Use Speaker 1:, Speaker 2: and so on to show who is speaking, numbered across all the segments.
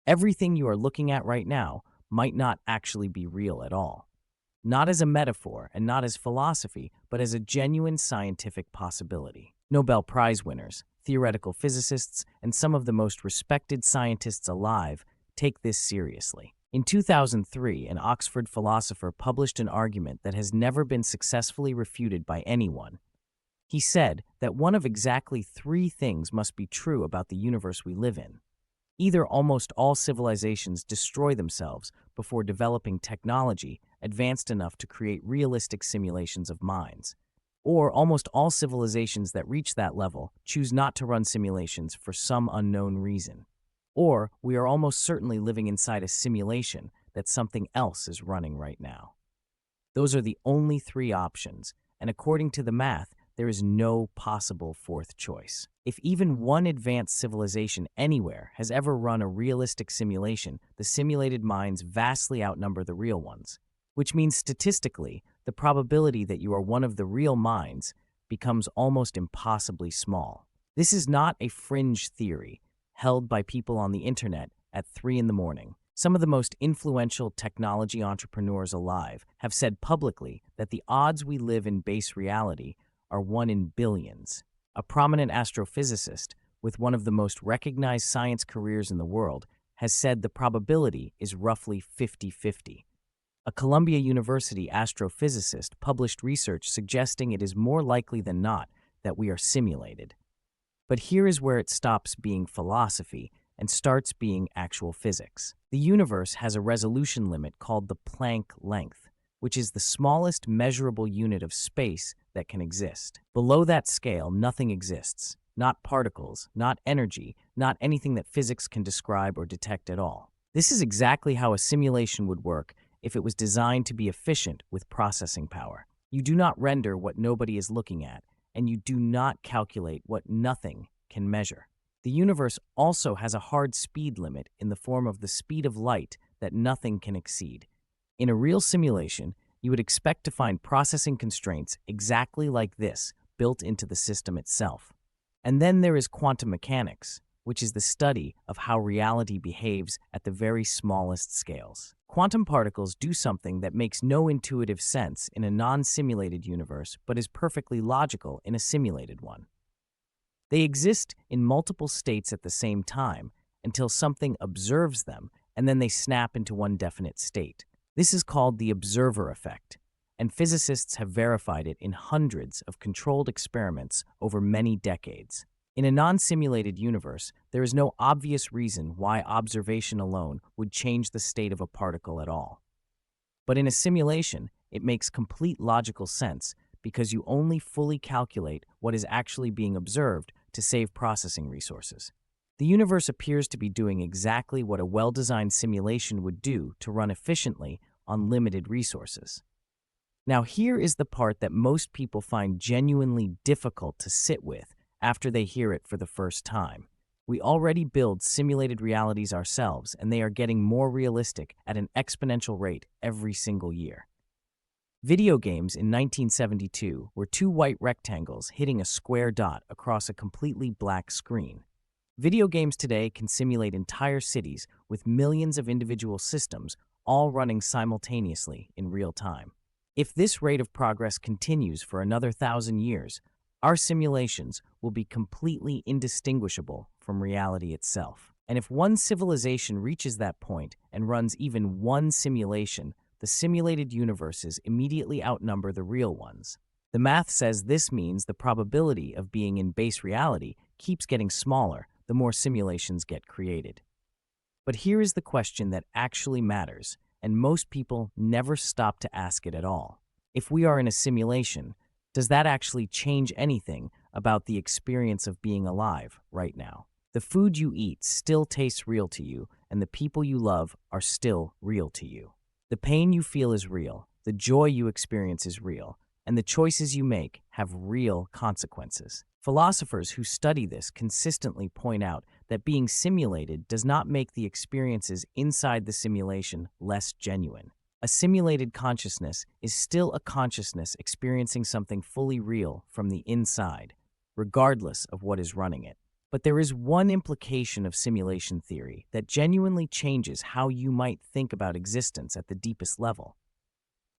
Speaker 1: Everything you are looking at right now might not actually be real at all. Not as a metaphor and not as philosophy, but as a genuine scientific possibility. Nobel Prize winners, theoretical physicists, and some of the most respected scientists alive take this seriously. In 2003, an Oxford philosopher published an argument that has never been successfully refuted by anyone. He said that one of exactly three things must be true about the universe we live in. Either almost all civilizations destroy themselves before developing technology advanced enough to create realistic simulations of minds, or almost all civilizations that reach that level choose not to run simulations for some unknown reason. Or we are almost certainly living inside a simulation that something else is running right now. Those are the only three options, and according to the math, there is no possible fourth choice. If even one advanced civilization anywhere has ever run a realistic simulation, the simulated minds vastly outnumber the real ones, which means statistically, the probability that you are one of the real minds becomes almost impossibly small. This is not a fringe theory held by people on the internet at 3 in the morning. Some of the most influential technology entrepreneurs alive have said publicly that the odds we live in base reality are 1 in billions. A prominent astrophysicist with one of the most recognized science careers in the world has said the probability is roughly 50-50. A Columbia University astrophysicist published research suggesting it is more likely than not that we are simulated. But here is where it stops being philosophy and starts being actual physics. The universe has a resolution limit called the Planck length, which is the smallest measurable unit of space that can exist. Below that scale, nothing exists. Not particles, not energy, not anything that physics can describe or detect at all. This is exactly how a simulation would work if it was designed to be efficient with processing power. You do not render what nobody is looking at, and you do not calculate what nothing can measure. The universe also has a hard speed limit in the form of the speed of light that nothing can exceed. In a real simulation, you would expect to find processing constraints exactly like this built into the system itself. And then there is quantum mechanics, which is the study of how reality behaves at the very smallest scales. Quantum particles do something that makes no intuitive sense in a non-simulated universe but is perfectly logical in a simulated one. They exist in multiple states at the same time until something observes them, and then they snap into one definite state. This is called the observer effect, and physicists have verified it in hundreds of controlled experiments over many decades. In a non-simulated universe, there is no obvious reason why observation alone would change the state of a particle at all. But in a simulation, it makes complete logical sense because you only fully calculate what is actually being observed to save processing resources. The universe appears to be doing exactly what a well-designed simulation would do to run efficiently on limited resources. Now, here is the part that most people find genuinely difficult to sit with after they hear it for the first time. We already build simulated realities ourselves, and they are getting more realistic at an exponential rate every single year. Video games in 1972 were two white rectangles hitting a square dot across a completely black screen. Video games today can simulate entire cities with millions of individual systems all running simultaneously in real time. If this rate of progress continues for another 1,000 years, our simulations will be completely indistinguishable from reality itself. And if one civilization reaches that point and runs even one simulation, the simulated universes immediately outnumber the real ones. The math says this means the probability of being in base reality keeps getting smaller the more simulations get created. But here is the question that actually matters, and most people never stop to ask it at all. If we are in a simulation, does that actually change anything about the experience of being alive right now? The food you eat still tastes real to you, and the people you love are still real to you. The pain you feel is real, the joy you experience is real, and the choices you make have real consequences. Philosophers who study this consistently point out that being simulated does not make the experiences inside the simulation less genuine. A simulated consciousness is still a consciousness experiencing something fully real from the inside, regardless of what is running it. But there is one implication of simulation theory that genuinely changes how you might think about existence at the deepest level.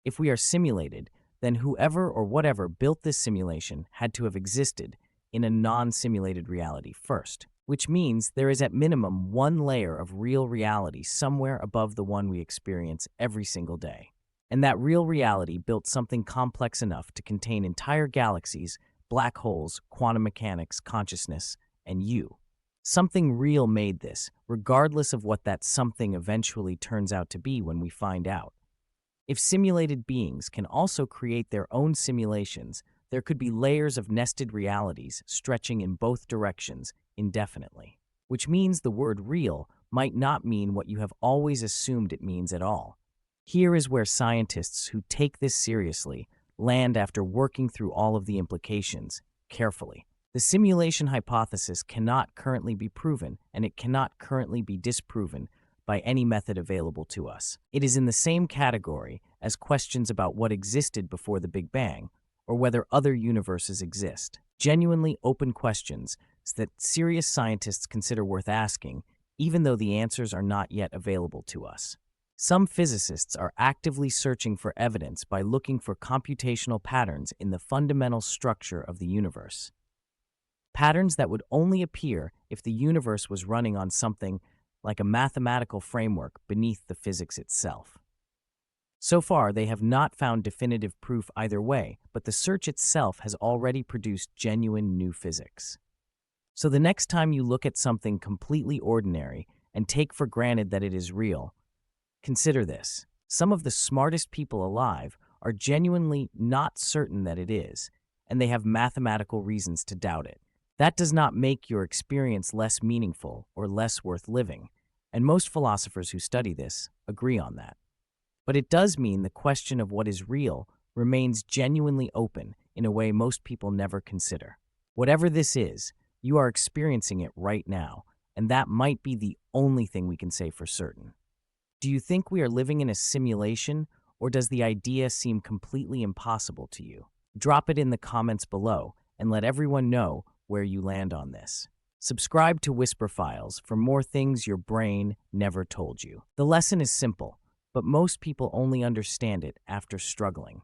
Speaker 1: If we are simulated, then whoever or whatever built this simulation had to have existed in a non-simulated reality first, which means there is at minimum one layer of real reality somewhere above the one we experience every single day. And that real reality built something complex enough to contain entire galaxies, black holes, quantum mechanics, consciousness, and you. Something real made this, regardless of what that something eventually turns out to be when we find out. If simulated beings can also create their own simulations, there could be layers of nested realities stretching in both directions indefinitely, which means the word real might not mean what you have always assumed it means at all. Here is where scientists who take this seriously land after working through all of the implications carefully. The simulation hypothesis cannot currently be proven, and it cannot currently be disproven by any method available to us. It is in the same category as questions about what existed before the Big Bang, or whether other universes exist. Genuinely open questions that serious scientists consider worth asking, even though the answers are not yet available to us. Some physicists are actively searching for evidence by looking for computational patterns in the fundamental structure of the universe. Patterns that would only appear if the universe was running on something like a mathematical framework beneath the physics itself. So far, they have not found definitive proof either way, but the search itself has already produced genuine new physics. So the next time you look at something completely ordinary and take for granted that it is real, consider this. Some of the smartest people alive are genuinely not certain that it is, and they have mathematical reasons to doubt it. That does not make your experience less meaningful or less worth living, and most philosophers who study this agree on that. But it does mean the question of what is real remains genuinely open in a way most people never consider. Whatever this is, you are experiencing it right now, and that might be the only thing we can say for certain. Do you think we are living in a simulation, or does the idea seem completely impossible to you? Drop it in the comments below and let everyone know where you land on this. Subscribe to Whisper Files for more things your brain never told you. The lesson is simple, but most people only understand it after struggling.